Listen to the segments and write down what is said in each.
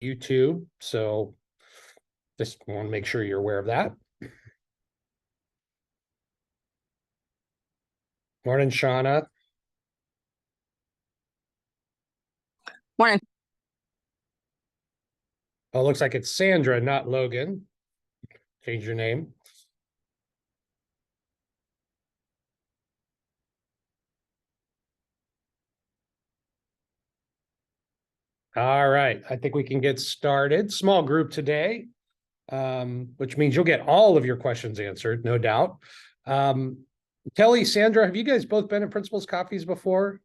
YouTube. So just want to make sure you're aware of that. Morning, Shauna. Morning. Oh, it looks like it's Sandra, not Logan. Change your name. All right, I think we can get started. Small group today, which means you'll get all of your questions answered, no doubt. Kelly, Sandra, have you guys both been at Principal's Coffees before?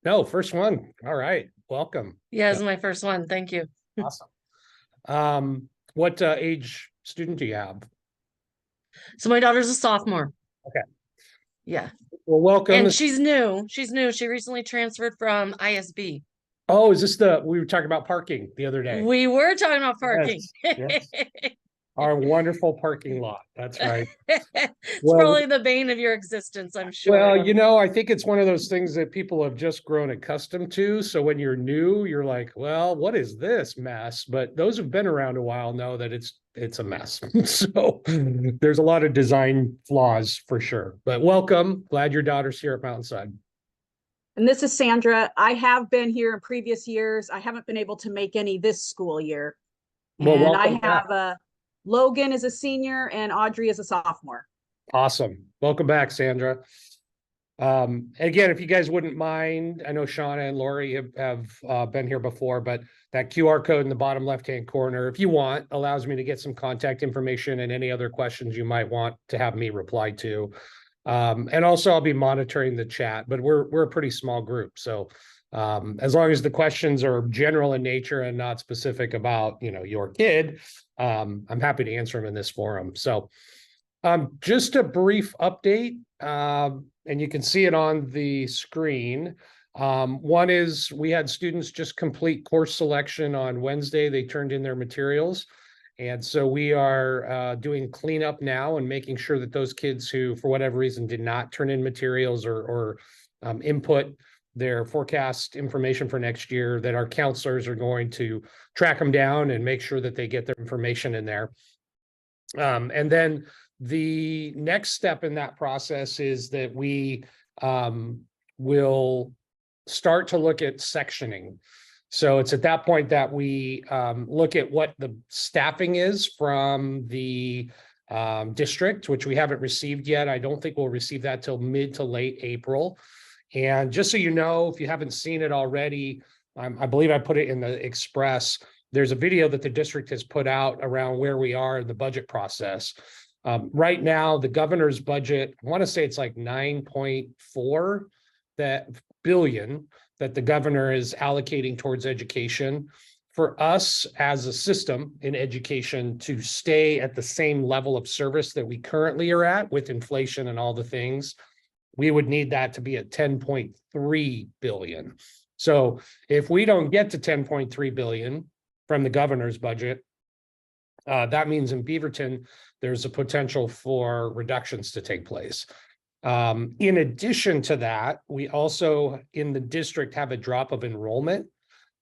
No, first one. All right, welcome. Yeah, this is my first one. Thank you. Awesome. What age student do you have? So my daughter's a sophomore. Okay. Yeah. Well, welcome. And she's new. She's new. She recently transferred from ISB. Oh, is this we were talking about parking the other day? We were talking about parking. Yes. Our wonderful parking lot. That's right. It's probably the bane of your existence, I'm sure. Well, you know, I think it's one of those things that people have just grown accustomed to. So when you're new, you're like, well, what is this mess? But those who've been around a while know that it's a mess. So there's a lot of design flaws for sure. But welcome. Glad your daughter's here at Mountainside. And this is Sandra. I have been here in previous years. I haven't been able to make any this school year. Well, and I have Logan is a senior and Audrey is a sophomore. Awesome. Welcome back, Sandra. Again, if you guys wouldn't mind, I know Shauna and Lori have been here before, but that QR code in the bottom left-hand corner, if you want, allows me to get some contact information and any other questions you might want to have me reply to. And also I'll be monitoring the chat, but we're a pretty small group. So as long as the questions are general in nature and not specific about, you know, your kid, I'm happy to answer them in this forum. So just a brief update, and you can see it on the screen. One is we had students just complete course selection on Wednesday. They turned in their materials. And so we are doing cleanup now and making sure that those kids who, for whatever reason, did not turn in materials or input their forecast information for next year, that our counselors are going to track them down and make sure that they get their information in there. And then the next step in that process is that we will start to look at sectioning. So it's at that point that we look at what the staffing is from the district, which we haven't received yet. I don't think we'll receive that till mid to late April. And just so you know, if you haven't seen it already, I believe I put it in the Express. There's a video that the district has put out around where we are in the budget process. Right now, the governor's budget, I want to say it's like 9.4 billion that the governor is allocating towards education. For us as a system in education to stay at the same level of service that we currently are at with inflation and all the things, we would need that to be at 10.3 billion. So if we don't get to 10.3 billion from the governor's budget, that means in Beaverton, there's a potential for reductions to take place. In addition to that, we also in the district have a drop of enrollment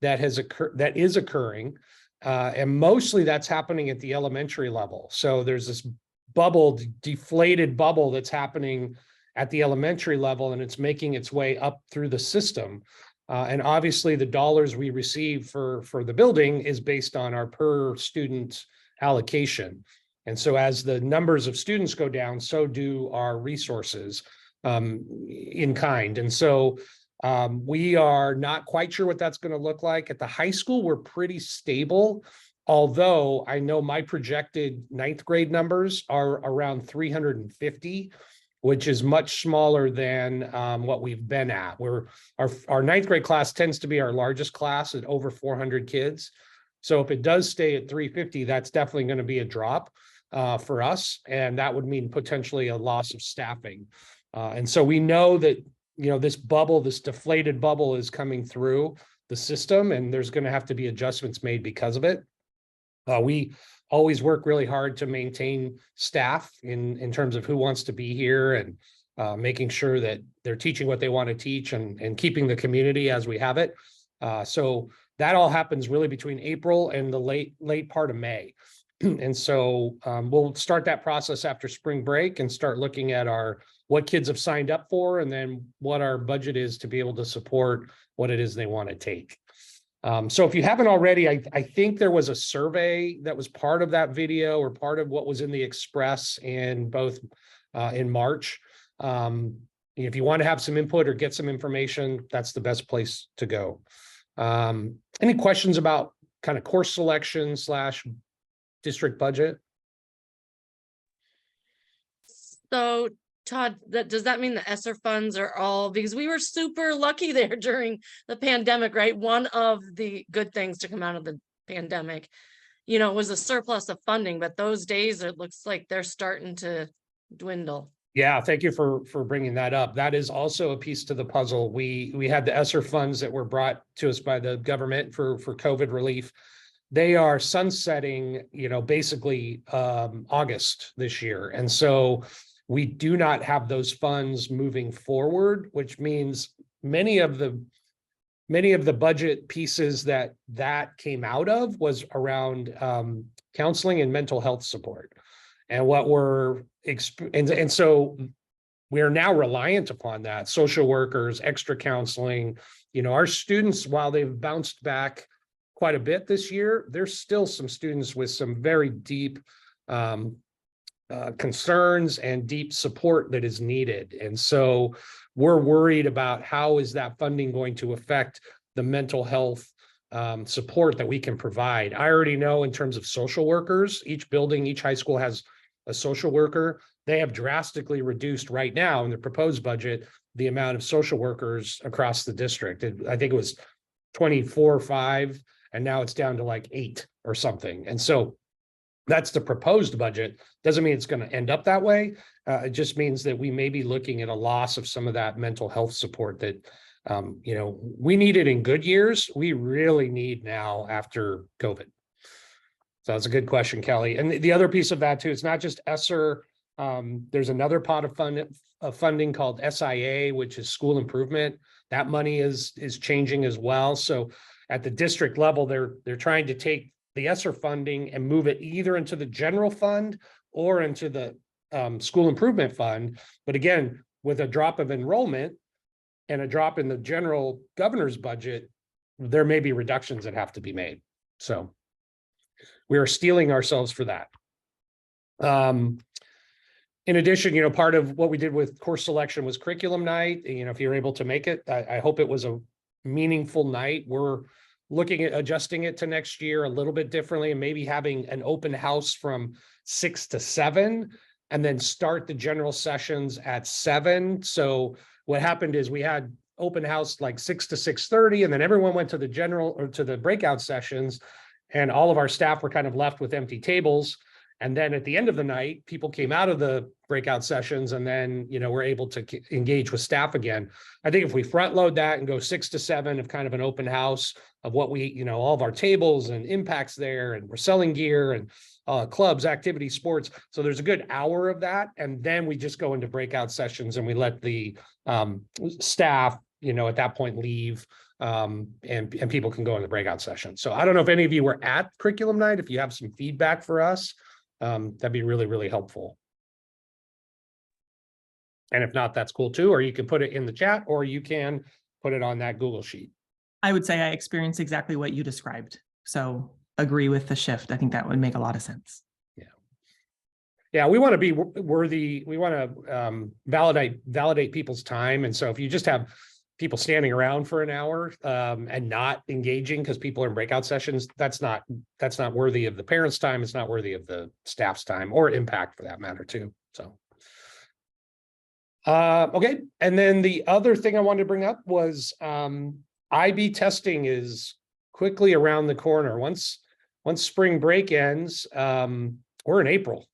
that is occurring, and mostly that's happening at the elementary level. So there's this deflated bubble that's happening at the elementary level, and it's making its way up through the system. And obviously the dollars we receive for the building is based on our per student allocation. And so as the numbers of students go down, so do our resources in kind. And so we are not quite sure what that's going to look like. At the high school, we're pretty stable, although I know my projected ninth grade numbers are around 350, which is much smaller than what we've been at. Our ninth grade class tends to be our largest class at over 400 kids. So if it does stay at 350, that's definitely going to be a drop for us. And that would mean potentially a loss of staffing. And so we know that, you know, this deflated bubble is coming through the system, and there's going to have to be adjustments made because of it. We always work really hard to maintain staff in terms of who wants to be here and making sure that they're teaching what they want to teach and keeping the community as we have it. So that all happens really between April and the late part of May. And so we'll start that process after spring break and start looking at what kids have signed up for, and then what our budget is to be able to support what it is they want to take. So if you haven't already, I think there was a survey that was part of that video, or part of what was in the Express in March. If you want to have some input or get some information, that's the best place to go. Any questions about kind of course selection / district budget? So Todd, does that mean the ESSER funds are all, because we were super lucky there during the pandemic, right? One of the good things to come out of the pandemic, was a surplus of funding, but those days, it looks like they're starting to dwindle. Yeah, thank you for bringing that up. That is also a piece to the puzzle. We had the ESSER funds that were brought to us by the government for COVID relief. They are sunsetting, basically August this year. And so we do not have those funds moving forward, which means many of the budget pieces that came out of was around counseling and mental health support. And and so we are now reliant upon that. Social workers, extra counseling, our students, while they've bounced back quite a bit this year, there's still some students with some very deep concerns and deep support that is needed. And so we're worried about how is that funding going to affect the mental health support that we can provide. I already know in terms of social workers, each high school has a social worker. They have drastically reduced right now in the proposed budget the amount of social workers across the district. I think it was 24 or 5, and now it's down to like 8 or something. And so that's the proposed budget. Doesn't mean it's going to end up that way. It just means that we may be looking at a loss of some of that mental health support that, we needed in good years. We really need now after COVID. So that's a good question, Kelly. And the other piece of that too, it's not just ESSER. There's another pot of funding called SIA, which is school improvement. That money is changing as well. So at the district level, they're trying to take the ESSER funding and move it either into the general fund or into the school improvement fund. But again, with a drop of enrollment and a drop in the general governor's budget, there may be reductions that have to be made. So we are steeling ourselves for that. In addition, part of what we did with course selection was curriculum night. If you're able to make it, I hope it was a meaningful night. We're looking at adjusting it to next year a little bit differently, and maybe having an open house from 6 to 7 and then start the general sessions at 7. So what happened is we had open house like 6 to 6:30, and then everyone went to the breakout sessions, and all of our staff were kind of left with empty tables. And then at the end of the night, people came out of the breakout sessions, and then, we're able to engage with staff again. I think if we front load that and go 6 to 7 of kind of an open house of what we, all of our tables and impacts there, and we're selling gear and clubs, activity, sports. So there's a good hour of that. And then we just go into breakout sessions and we let the staff, at that point leave, and people can go in the breakout session. So I don't know if any of you were at curriculum night. If you have some feedback for us, that'd be really, really helpful. And if not, that's cool too. Or you can put it in the chat, or you can put it on that Google sheet. I would say I experienced exactly what you described. So agree with the shift. I think that would make a lot of sense. Yeah, we want to be worthy. We want to validate people's time. And so if you just have people standing around for an hour and not engaging because people are in breakout sessions, that's not worthy of the parents' time. It's not worthy of the staff's time or impact for that matter too. So, okay. And then the other thing I wanted to bring up was IB testing is quickly around the corner. Once spring break ends, we're in April.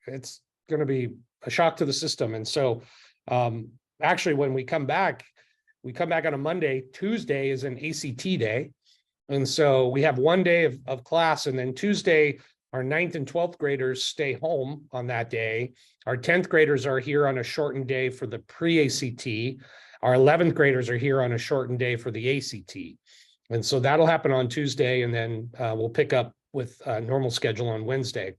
It's going to be a shock to the system. And so actually when we come back on a Monday. Tuesday is an ACT day. And so we have one day of class, and then Tuesday, our 9th and 12th graders stay home on that day. Our 10th graders are here on a shortened day for the pre-ACT. Our 11th graders are here on a shortened day for the ACT. And so that'll happen on Tuesday, and then we'll pick up with a normal schedule on Wednesday.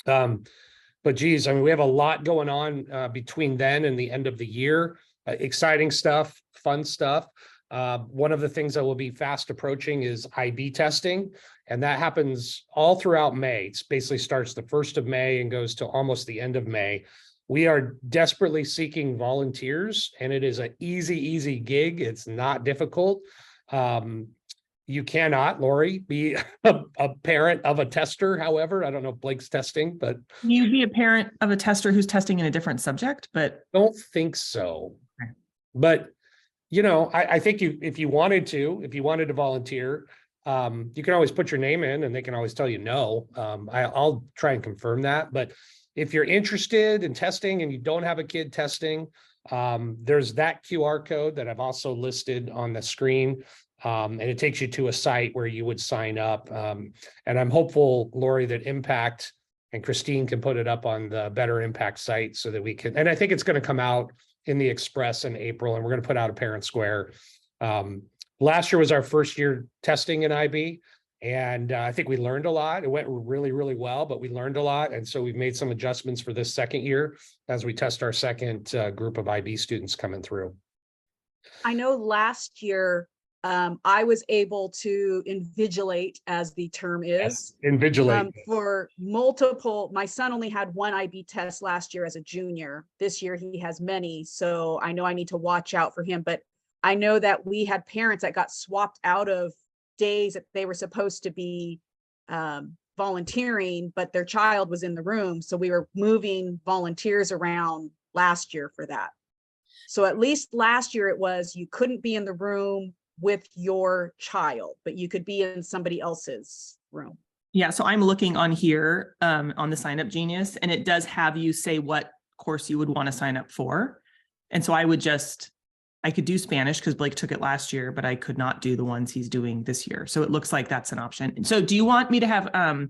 But geez, I mean, we have a lot going on between then and the end of the year. Exciting stuff, fun stuff. One of the things that will be fast approaching is IB testing, and that happens all throughout May. It basically starts the 1st of May and goes to almost the end of May. We are desperately seeking volunteers, and it is an easy gig. It's not difficult. You cannot, Lori, be a parent of a tester. However, I don't know if Blake's testing, but You'd be a parent of a tester who's testing in a different subject, but don't think so. Okay. But, you know, I think if you wanted to volunteer, you can always put your name in and they can always tell you no. I'll try and confirm that. But if you're interested in testing and you don't have a kid testing, there's that QR code that I've also listed on the screen. And it takes you to a site where you would sign up. And I'm hopeful, Lori, that Impact and Christine can put it up on the Better Impact site so that we can, and I think it's going to come out in the Express in April, and we're going to put out a Parent Square. Last year was our first year testing in IB, and I think we learned a lot. It went really well, but we learned a lot. And so we've made some adjustments for this second year as we test our second group of IB students coming through. I know last year, I was able to invigilate, as the term is, Invigilate. for multiple. My son only had one IB test last year as a junior. This year he has many, so I know I need to watch out for him. But I know that we had parents that got swapped out of days that they were supposed to be volunteering, but their child was in the room. So we were moving volunteers around last year for that. So at least last year it was, you couldn't be in the room with your child, but you could be in somebody else's room. yeah, so I'm looking on here on the Sign Up Genius, and it does have you say what course you would want to sign up for. And so I could do Spanish because Blake took it last year, but I could not do the ones he's doing this year. So it looks like that's an option. So do you want me to have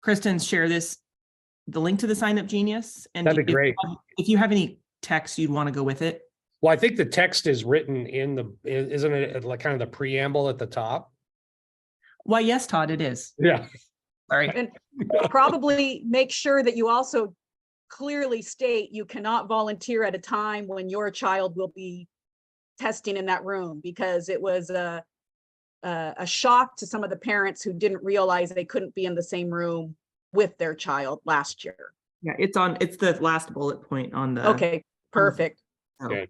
Kristen share the link to the Sign Up Genius? And That'd be great. If you have any text you'd want to go with it. Well, I think the text is written isn't it like kind of the preamble at the top? Why, yes, Todd, it is. Yeah. All right. And probably make sure that you also clearly state you cannot volunteer at a time when your child will be testing in that room, because it was a shock to some of the parents who didn't realize they couldn't be in the same room with their child last year. Yeah, it's the last bullet point on the. Okay, perfect. Okay.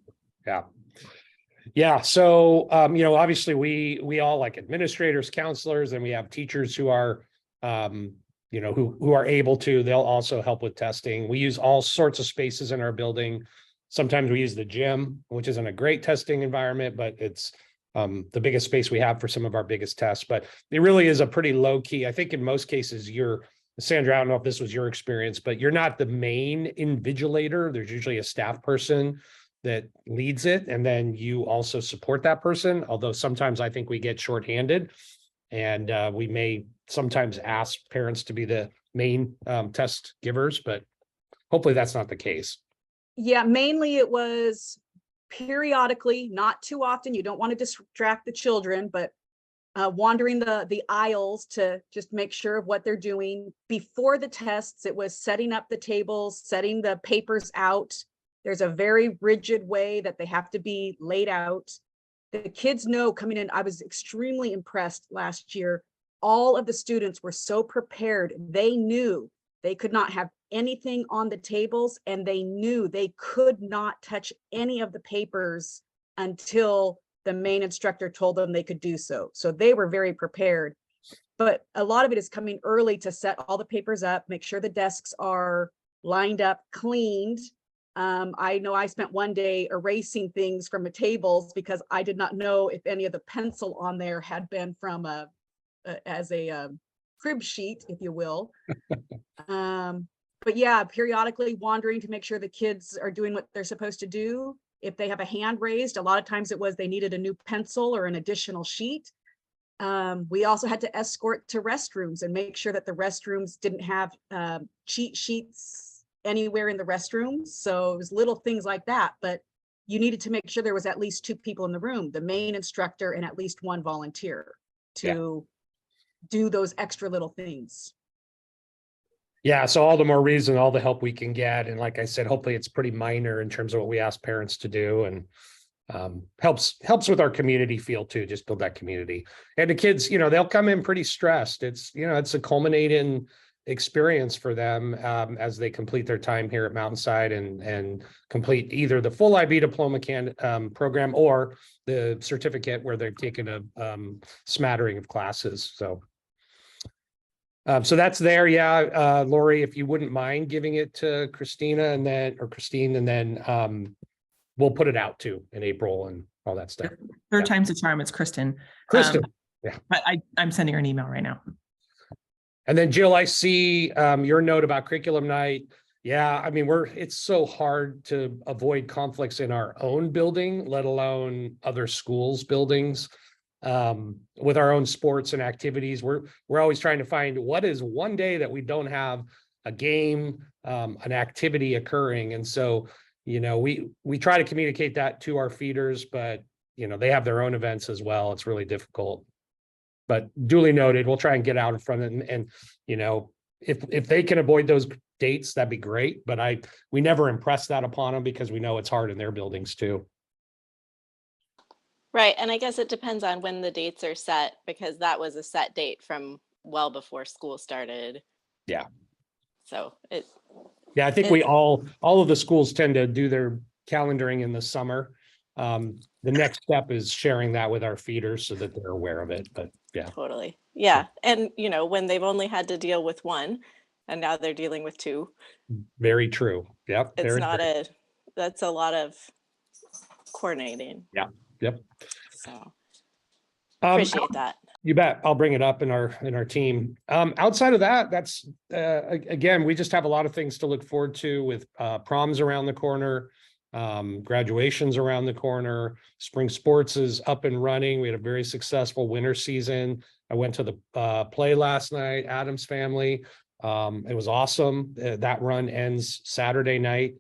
Yeah. So, obviously we all, like administrators, counselors, and we have teachers who are, who are able to, they'll also help with testing. We use all sorts of spaces in our building. Sometimes we use the gym, which isn't a great testing environment, but it's the biggest space we have for some of our biggest tests. But it really is a pretty low key. I think in most cases Sandra, I don't know if this was your experience, but you're not the main invigilator. There's usually a staff person that leads it, and then you also support that person. Although sometimes I think we get shorthanded, and we may sometimes ask parents to be the main test givers, but hopefully that's not the case. Yeah, mainly it was periodically, not too often. You don't want to distract the children, but wandering the aisles to just make sure of what they're doing. Before the tests, it was setting up the tables, setting the papers out. There's a very rigid way that they have to be laid out. The kids know coming in. I was extremely impressed last year. All of the students were so prepared. They knew they could not have anything on the tables, and they knew they could not touch any of the papers until the main instructor told them they could do so. So they were very prepared. But a lot of it is coming early to set all the papers up, make sure the desks are lined up, cleaned. I know I spent one day erasing things from the tables because I did not know if any of the pencil on there had been from as a crib sheet, if you will. But yeah, periodically wandering to make sure the kids are doing what they're supposed to do. If they have a hand raised, a lot of times it was they needed a new pencil or an additional sheet. We also had to escort to restrooms and make sure that the restrooms didn't have cheat sheets anywhere in the restrooms. So it was little things like that. But you needed to make sure there was at least 2 people in the room, the main instructor and at least 1 volunteer to do those extra little things. Yeah, so all the more reason, all the help we can get. And like I said, hopefully it's pretty minor in terms of what we ask parents to do, and helps with our community feel too, just build that community. And the kids, they'll come in pretty stressed. It's, it's a culminating experience for them as they complete their time here at Mountainside and complete either the full IB diploma program or the certificate where they've taken a smattering of classes. So that's there. Yeah. Lori, if you wouldn't mind giving it to Christine, and then we'll put it out too in April and all that stuff. Third time's a charm. It's Kristen. Kristen. But I'm sending her an email right now. And then Jill, I see your note about curriculum night. Yeah, I mean, it's so hard to avoid conflicts in our own building, let alone other schools' buildings. With our own sports and activities, we're always trying to find what is one day that we don't have a game, an activity occurring. And so, we try to communicate that to our feeders, but they have their own events as well. It's really difficult. But duly noted, we'll try and get out in front of it. And if they can avoid those dates, that'd be great. But we never impress that upon them because we know it's hard in their buildings too. Right. And I guess it depends on when the dates are set, because that was a set date from well before school started. Yeah. So I think we all of the schools tend to do their calendaring in the summer. The next step is sharing that with our feeders so that they're aware of it. But yeah. Totally. Yeah. And when they've only had to deal with 1 and now they're dealing with 2. Very true. Yep. That's a lot of coordinating. Yeah. Yep. So appreciate that. You bet. I'll bring it up in our team. Outside of that, that's again, we just have a lot of things to look forward to with proms around the corner, graduations around the corner. Spring sports is up and running. We had a very successful winter season. I went to the play last night, Adam's Family. It was awesome. That run ends Saturday night.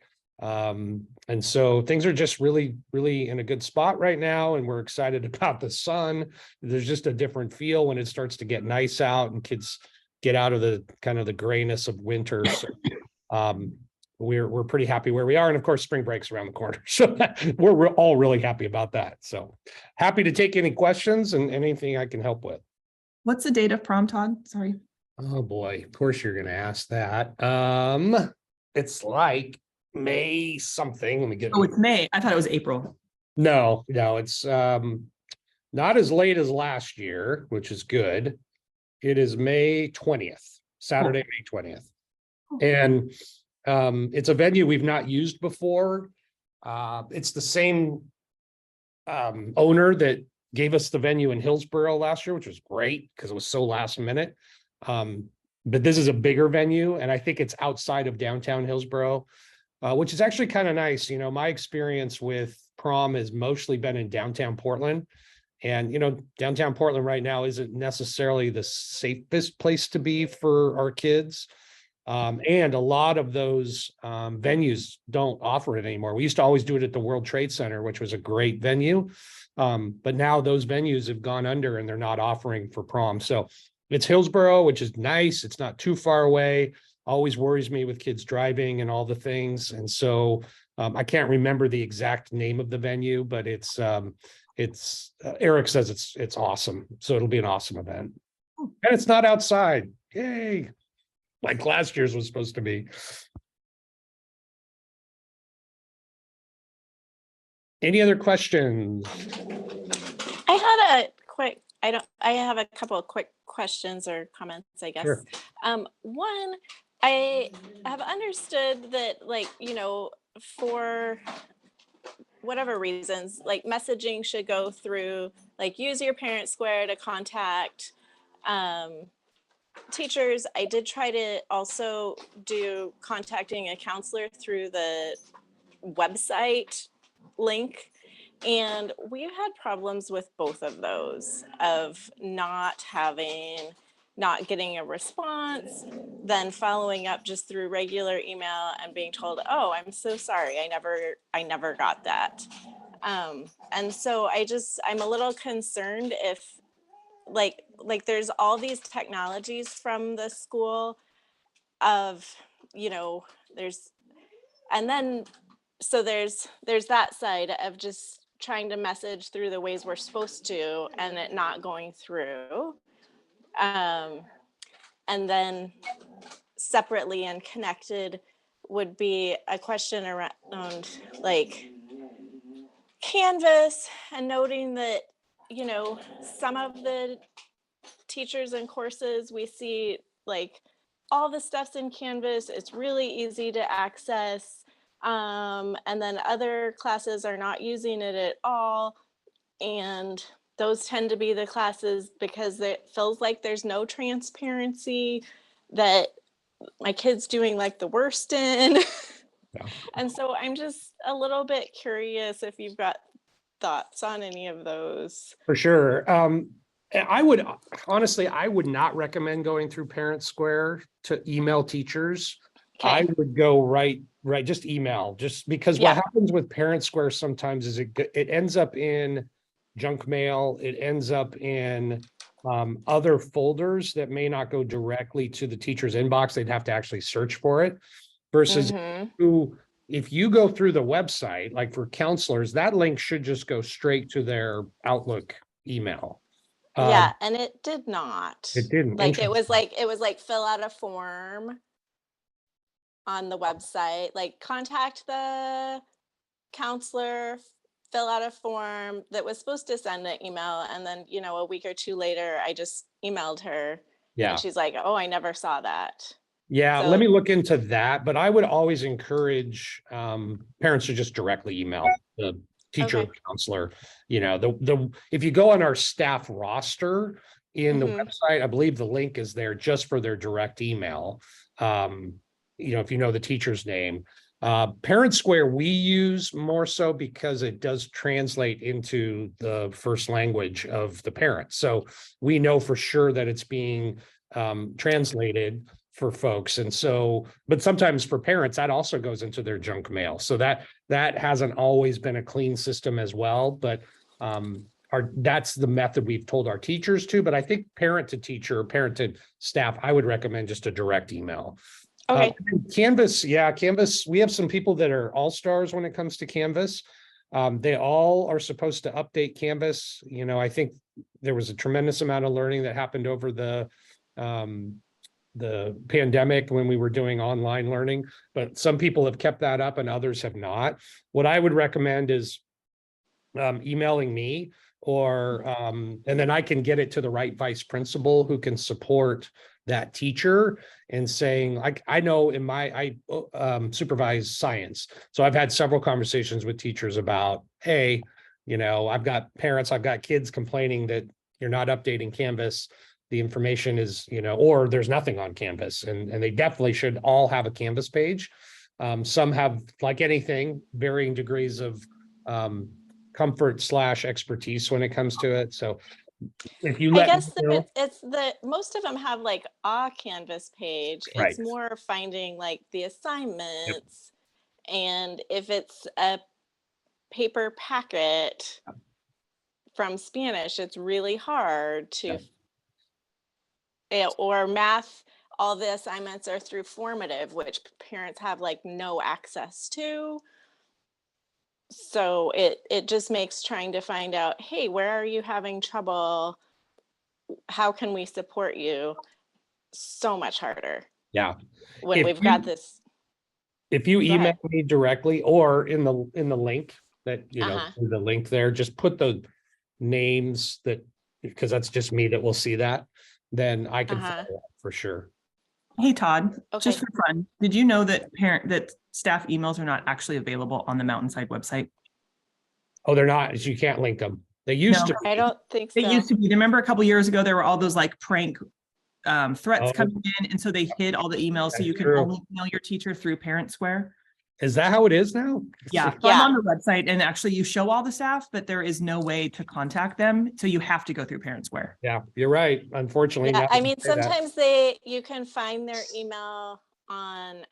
And so things are just really, really in a good spot right now. And we're excited about the sun. There's just a different feel when it starts to get nice out and kids get out of the kind of the grayness of winter. So, we're pretty happy where we are. And of course, spring break's around the corner. So we're all really happy about that. So happy to take any questions and anything I can help with. What's the date of prom, Todd? Sorry. Oh boy, of course you're going to ask that. It's like May something. Let me get. Oh, it's May. I thought it was April. No, it's not as late as last year, which is good. It is May 20th, Saturday, May 20th. And it's a venue we've not used before. It's the same owner that gave us the venue in Hillsborough last year, which was great because it was so last minute. But this is a bigger venue, and I think it's outside of downtown Hillsborough. Which is actually kind of nice. My experience with prom has mostly been in downtown Portland. And, downtown Portland right now isn't necessarily the safest place to be for our kids. And a lot of those venues don't offer it anymore. We used to always do it at the World Trade Center, which was a great venue. But now those venues have gone under and they're not offering for prom. So it's Hillsborough, which is nice. It's not too far away. Always worries me with kids driving and all the things. And so I can't remember the exact name of the venue, but it's Eric says it's awesome. So it'll be an awesome event. And it's not outside. Yay. Like last year's was supposed to be. Any other questions? I have a couple of quick questions or comments, I guess. Sure. One, I have understood that, for whatever reasons, messaging should go through, use your parent square to contact teachers. I did try to also do contacting a counselor through the website link. And we've had problems with both of those, of not having not getting a response, then following up just through regular email and being told, oh, I'm so sorry, I never got that. And so I'm a little concerned if like there's all these technologies from the school of, there's that side of just trying to message through the ways we're supposed to and it not going through. And then separately and connected would be a question around like Canvas, and noting that, some of the teachers and courses we see like all the stuff's in Canvas, it's really easy to access. And then other classes are not using it at all. And those tend to be the classes because it feels like there's no transparency, that my kid's doing like the worst in. Yeah. And so I'm just a little bit curious if you've got thoughts on any of those. For sure. I would honestly, I would not recommend going through Parent Square to email teachers. I Okay. would go right, just email, just because Yeah. what happens with Parent Square sometimes is it ends up in junk mail. It ends up in other folders that may not go directly to the teacher's inbox. They'd have to actually search for it versus Mhm. if you go through the website, like for counselors, that link should just go straight to their Outlook email. Yeah, and it did not. It didn't. Like it was Interesting. like fill out a form on the website, like contact the counselor, fill out a form, that was supposed to send an email, and then, a week or two later, I just emailed her Yeah. and she's like, oh, I never saw that. Yeah, So- let me look into that, but I would always encourage parents to just directly email the teacher or Okay. counselor. If you go on our staff roster in the Mhm. website, I believe the link is there just for their direct email. If you know the teacher's name. Parent Square we use more so because it does translate into the first language of the parent. So we know for sure that it's being translated for folks. And so, but sometimes for parents, that also goes into their junk mail. So that hasn't always been a clean system as well. But that's the method we've told our teachers to. But I think parent to teacher, parent to staff, I would recommend just a direct email. Okay. Canvas, Canvas, we have some people that are all-stars when it comes to Canvas. They all are supposed to update Canvas. I think there was a tremendous amount of learning that happened over the pandemic when we were doing online learning, but some people have kept that up and others have not. What I would recommend is emailing me or and then I can get it to the right vice principal who can support that teacher and saying, like, I know I supervise science. So I've had several conversations with teachers about, hey, I've got parents, I've got kids complaining that you're not updating Canvas. The information is, or there's nothing on Canvas, and they definitely should all have a Canvas page. Some have, like anything, varying degrees of comfort / expertise when it comes to it. So if you I let guess me know, it's the most of them have like a Canvas page. Right. It's more finding like the assignments, and if it's a paper packet from Spanish, it's really hard to. Or math, all the assignments are through Formative, which parents have like no access to. So it just makes trying to find out, hey, where are you having trouble? How can we support you? So much harder yeah. when If we've you- got this. If you Go email ahead. me directly or in the link that, Uh-huh. the link there, just put the names because that's just me that will see that, then I can Uh-huh. follow up for sure. Hey, Todd, just Okay. for fun, did you know that staff emails are not actually available on the Mountainside website? Oh, they're not, you can't link them. They used No. to. I don't think It so. used to be, remember a couple years ago, there were all those like prank threats Oh. coming in, and so they hid all the emails, so That's you can true. only email your teacher through Parent Square. Is that how it is now? Yeah, so Yeah. I'm on the website and actually you show all the staff, but there is no way to contact them. So you have to go through Parent Square. Yeah, you're right. Unfortunately. Yeah, now I that you mean, say that. sometimes you can find their email on,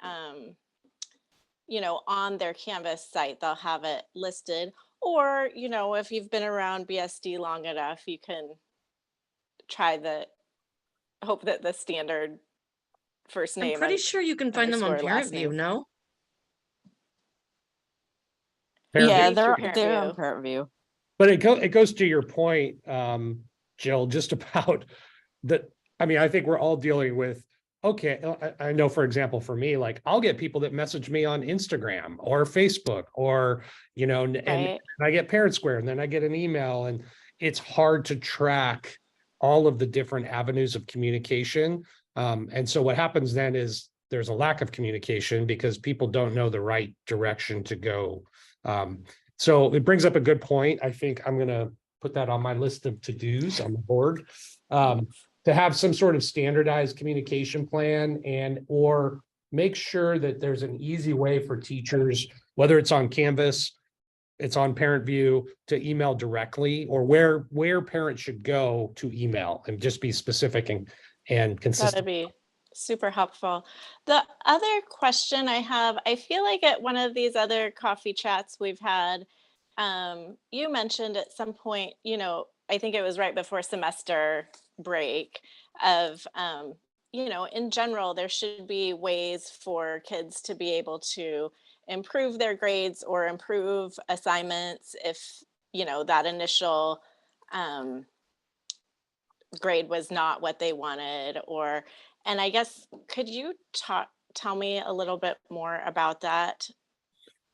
on their Canvas site, they'll have it listed. Or, if you've been around BSD long enough, you can hope that the standard first I'm name pretty and sure you can find them on underscore last Parent View, name. no? Parent Yeah, View. they're Parent they're on View. Parent View. But it goes to your point, Jill, just about that. I mean, I think we're all dealing with, okay, I know, for example, for me, like I'll get people that message me on Instagram or Facebook or, and Right. I get Parent Square and then I get an email, and it's hard to track all of the different avenues of communication. And so what happens then is there's a lack of communication because people don't know the right direction to go. So it brings up a good point. I think I'm going to put that on my list of to-dos on the board, to have some sort of standardized communication plan or make sure that there's an easy way for teachers, whether it's on Canvas, it's on Parent View, to email directly, or where parents should go to email, and just be specific and That'd consistent. be super helpful. The other question I have, I feel like at one of these other coffee chats we've had, you mentioned at some point, I think it was right before semester break of, in general, there should be ways for kids to be able to improve their grades or improve assignments if, that initial grade was not what they wanted, and I guess, could you tell me a little bit more about that?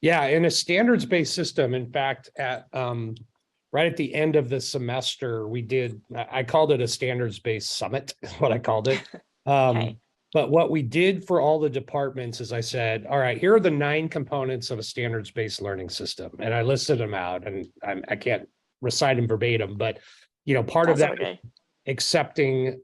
Yeah, in a standards-based system, in fact, right at the end of the semester, I called it a standards-based summit, is what I called it. Okay. But what we did for all the departments is I said, all right, here are the 9 components of a standards-based learning system. And I listed them out, and I can't recite them verbatim, but part of That's that okay. accepting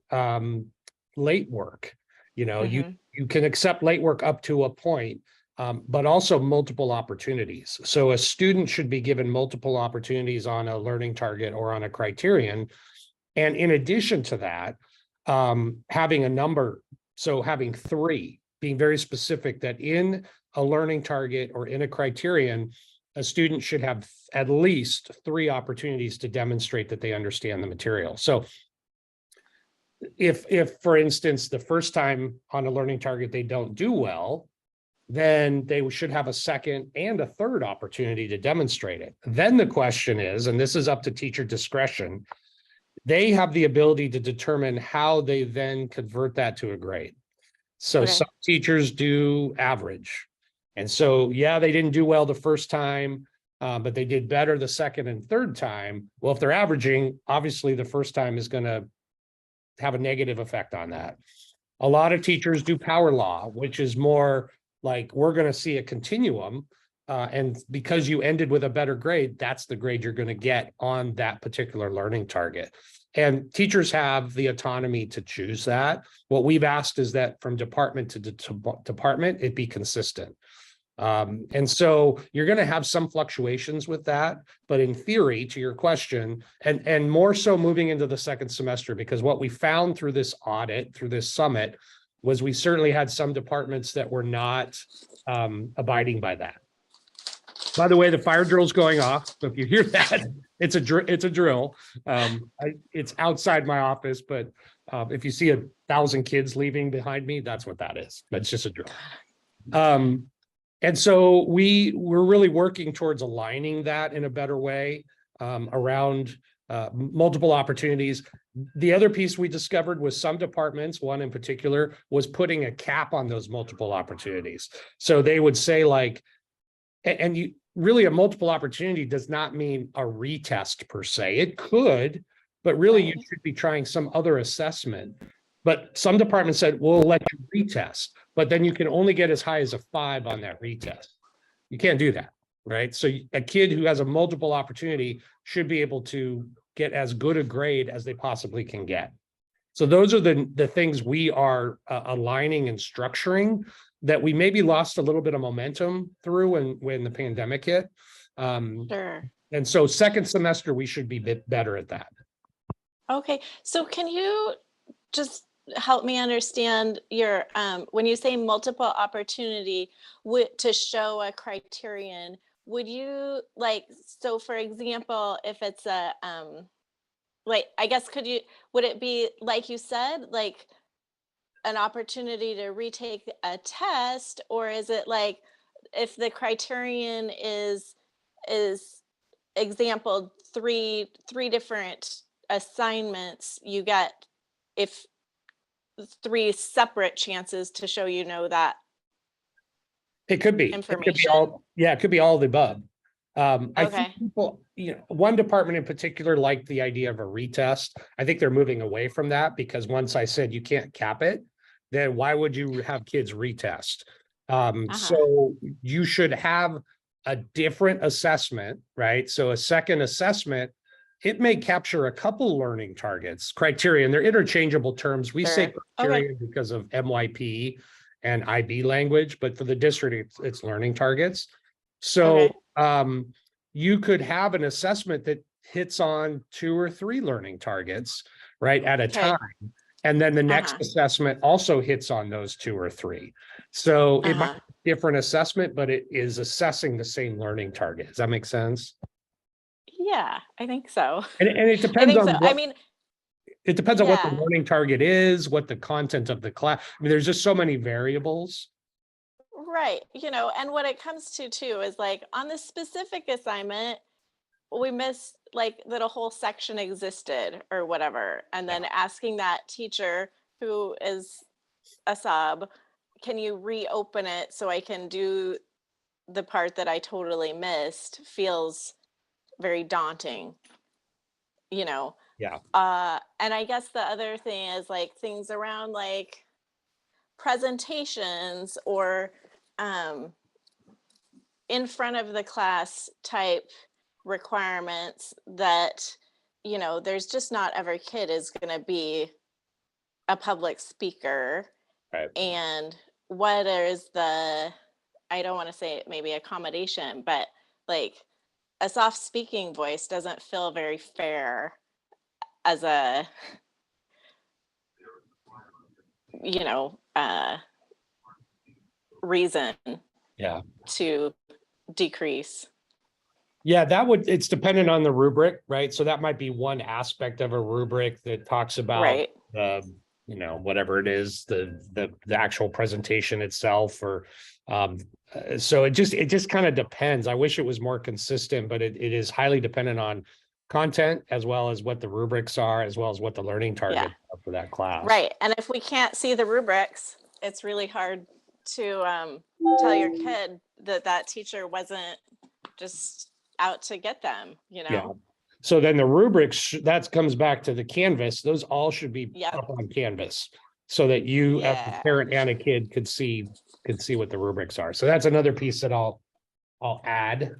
late work. Mhm. You can accept late work up to a point, but also multiple opportunities. So a student should be given multiple opportunities on a learning target or on a criterion. And in addition to that, having a number, so having 3, being very specific that in a learning target or in a criterion, a student should have at least 3 opportunities to demonstrate that they understand the material. So if for instance, the first time on a learning target they don't do well, then they should have a second and a third opportunity to demonstrate it. Then the question is, and this is up to teacher discretion, they have the ability to determine how they then convert that to a grade. So Okay. some teachers do average. And so, yeah, they didn't do well the first time, but they did better the second and third time. Well, if they're averaging, obviously the first time is going to have a negative effect on that. A lot of teachers do power law, which is more like we're going to see a continuum. And because you ended with a better grade, that's the grade you're going to get on that particular learning target. And teachers have the autonomy to choose that. What we've asked is that from department to department, it be consistent. And so you're going to have some fluctuations with that, but in theory, to your question, and more so moving into the second semester, because what we found through this audit, through this summit, was we certainly had some departments that were not abiding by that. By the way, the fire drill's going off. So if you hear that, it's a drill. It's outside my office, but if you see 1,000 kids leaving behind me, that's what that is. That's just a drill. And so we're really working towards aligning that in a better way around multiple opportunities. The other piece we discovered was some departments, one in particular, was putting a cap on those multiple opportunities. So they would say like, and you really, a multiple opportunity does not mean a retest per se. It could, but really you Right. should be trying some other assessment. But some departments said, we'll let you retest, but then you can only get as high as a 5 on that retest. You can't do that, right? So a kid who has a multiple opportunity should be able to get as good a grade as they possibly can get. So those are the things we are aligning and structuring. that we maybe lost a little bit of momentum through when the pandemic hit. Sure. And so second semester, we should be a bit better at that. Okay, so can you just help me understand your, when you say multiple opportunity to show a criterion, would you like, so for example, if it's a, like, I guess, would it be like you said, like an opportunity to retake a test, or is it like if the criterion is example three different assignments, you get if three separate chances to show that It could be. It could be information? all, yeah, it could be all of the above. I think Okay. people, one department in particular liked the idea of a retest. I think they're moving away from that because once I said you can't cap it, then why would you have kids retest? So you should have a different assessment, right? So a second assessment, it may capture a couple learning targets, criteria, and they're interchangeable terms. We say Sure. criteria because of MYP and IB language, but for the district, it's learning targets. So you could have an assessment that hits on 2 or 3 learning targets, right, at a Okay. time. And then the next assessment also hits on those 2 or 3. So it might be a different assessment, but it is assessing the same learning target. Does that make sense? Yeah, I think so. And it I depends think on so. what, I mean, it depends on what the yeah. learning target is, what the content of the class. I mean, there's just so many variables. Right. And what it comes to too is like on this specific assignment, we missed like that a whole section existed or whatever. And then asking that teacher who is a sub, can you reopen it so I can do the part that I totally missed, feels very daunting, Yeah. And I guess the other thing is like things around like presentations or in front of the class type requirements that there's just not every kid is going to be a public speaker. Right. And what is the, I don't want to say maybe accommodation, but like a soft speaking voice doesn't feel very fair as a reason to decrease. Yeah, it's dependent on the rubric, right? So that might be one aspect of a rubric that talks about Right. whatever it is, the actual presentation itself, or so it just kind of depends. I wish it was more consistent, but it is highly dependent on content as well as what the rubrics are, as well as what the learning targets are for that class. Right. And if we can't see the rubrics, it's really hard to tell your kid that teacher wasn't just out to get them, Yeah. So then the rubrics, that comes back to the Canvas. Those all should be Yep. up on Canvas so that you as a parent and a kid could see what the rubrics are. So that's another piece that I'll add.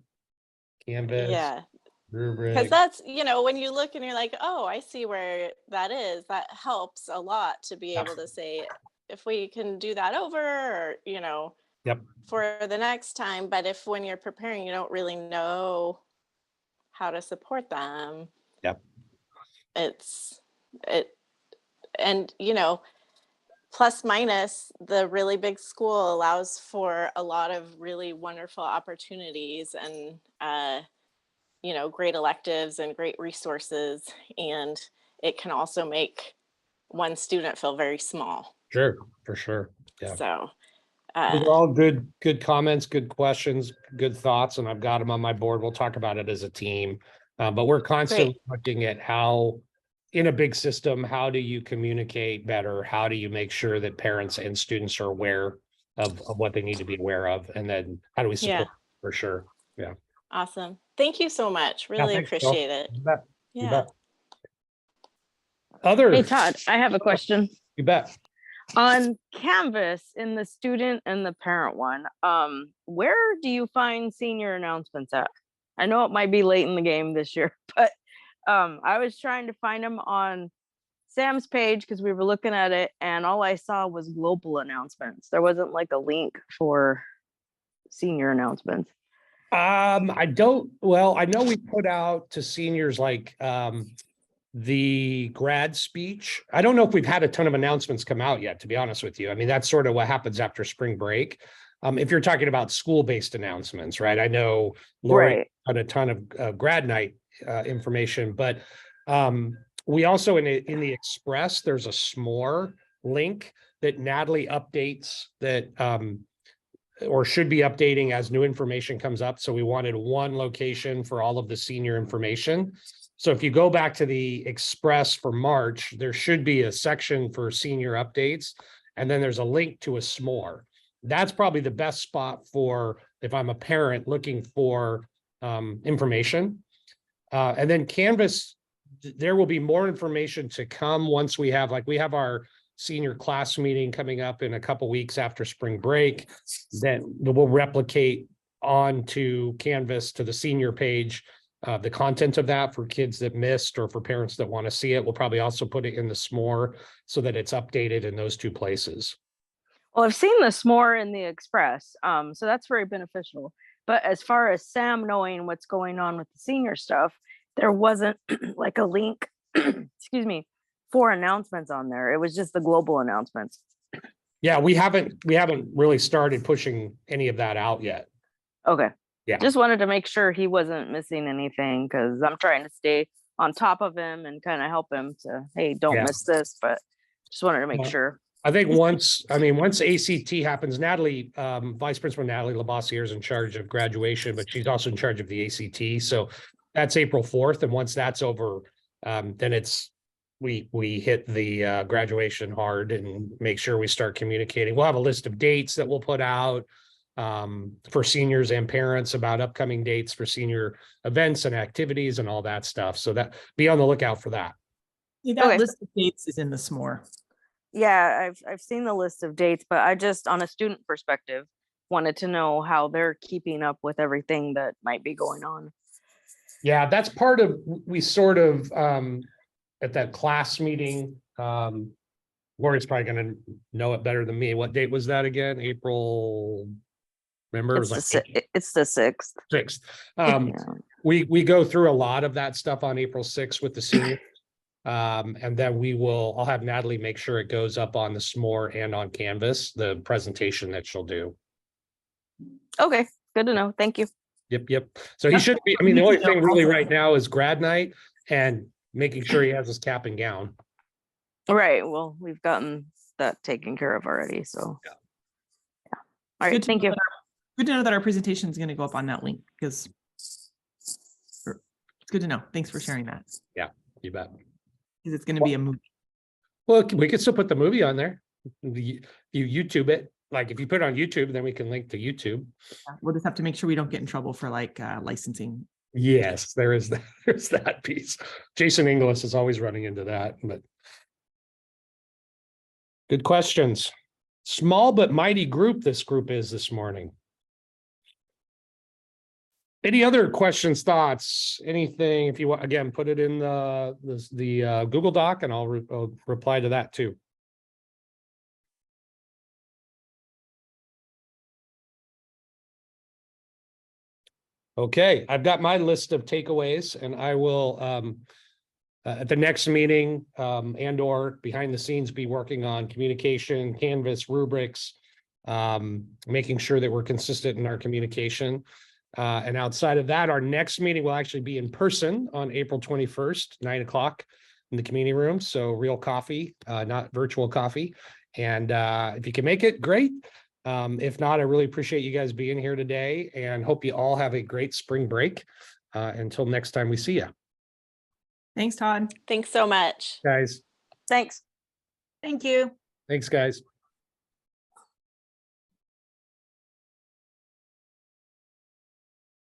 Canvas. Yeah. Rubric. Because that's, when you look and you're like, oh, I see where that is, that helps a lot to be able to say, if we can do that over, or, for the next time. But if when you're preparing, you don't really know how to support them. And plus minus, the really big school allows for a lot of really wonderful opportunities and, great electives and great resources. And it can also make one student feel very small. Sure, for sure. Yeah. So those are all good comments, good questions, good thoughts, and I've got them on my board. We'll talk about it as a team. But we're constantly looking at how, in a big system, how do you communicate better? How do you make sure that parents and students are aware of what they need to be aware of? And then how do we support for sure? Yeah. Awesome. Thank you so much. Really appreciate it. You bet. Yeah. You bet. Others? Hey, Todd, I have a question. You bet. On Canvas, in the student and the parent one, where do you find senior announcements at? I know it might be late in the game this year, but I was trying to find them on Sam's page because we were looking at it, and all I saw was global announcements. There wasn't like a link for senior announcements. I don't, well, I know we put out to seniors like the grad speech. I don't know if we've had a ton of announcements come out yet, to be honest with you. I mean, that's sort of what happens after spring break. If you're talking about school-based announcements, right? I know Lori Right. had a ton of grad night information, but we also in the Express, there's a s'more link that Natalie updates that or should be updating as new information comes up. So we wanted one location for all of the senior information. So if you go back to the Express for March, there should be a section for senior updates. And then there's a link to a s'more. That's probably the best spot for if I'm a parent looking for information. And then Canvas, there will be more information to come once we have our senior class meeting coming up in a couple weeks after spring break. Then we'll replicate onto Canvas to the senior page the content of that for kids that missed or for parents that want to see it. We'll probably also put it in the s'more so that it's updated in those two places. Well, I've seen the s'more in the Express, so that's very beneficial. But as far as Sam knowing what's going on with the senior stuff, there wasn't like a link, excuse me, for announcements on there. It was just the global announcements. Yeah, we haven't really started pushing any of that out yet. Okay. Yeah. Just wanted to make sure he wasn't missing anything because I'm trying to stay on top of him and kind of help him to, hey, don't Yeah. miss this, but just wanted to make Yeah. sure. I think once ACT happens, Natalie, Vice Principal Natalie Labossiere is in charge of graduation, but she's also in charge of the ACT. So that's April 4th. And once that's over, then we hit the graduation hard and make sure we start communicating. We'll have a list of dates that we'll put out for seniors and parents about upcoming dates for senior events and activities and all that stuff. So that be on the lookout for that. Yeah, that Okay. list of dates is in the s'more. Yeah, I've seen the list of dates, but I just, on a student perspective, wanted to know how they're keeping up with everything that might be going on. Yeah, that's part of, we sort of, at that class meeting, Lori's probably gonna know it better than me. What date was that again? April, remember? It was like It's the 6th. 6th. Yeah. We go through a lot of that stuff on April 6th with the seniors. And then I'll have Natalie make sure it goes up on the s'more and on Canvas, the presentation that she'll do. Okay, good to know. Thank you. Yep. So he should be, I mean, the only thing really right now is grad night and making sure he has his cap and gown. Right. Well, we've gotten that taken care of already. So, Yeah. All right. Good to Thank know you. Good to know that our presentation is going to go up on that link because it's good to know. Thanks for sharing that. You bet. Because it's going to be a movie. Well, we could still put the movie on there. You YouTube it. Like if you put it on YouTube, then we can link to YouTube. We'll just have to make sure we don't get in trouble for like licensing. Yes, there is that. There's that piece. Jason Inglis is always running into that, but good questions. Small but mighty group this group is this morning. Any other questions, thoughts, anything? If you want, again, put it in the Google Doc and I'll reply to that too. Okay, I've got my list of takeaways and I will at the next meeting and or behind the scenes be working on communication, Canvas, rubrics, making sure that we're consistent in our communication. And outside of that, our next meeting will actually be in person on April 21st, 9 o'clock in the community room. So real coffee, not virtual coffee. And if you can make it, great. If not, I really appreciate you guys being here today and hope you all have a great spring break. Until next time we see you. Thanks, Todd. Thanks so much. Guys, Thanks. Thank you. thanks, guys.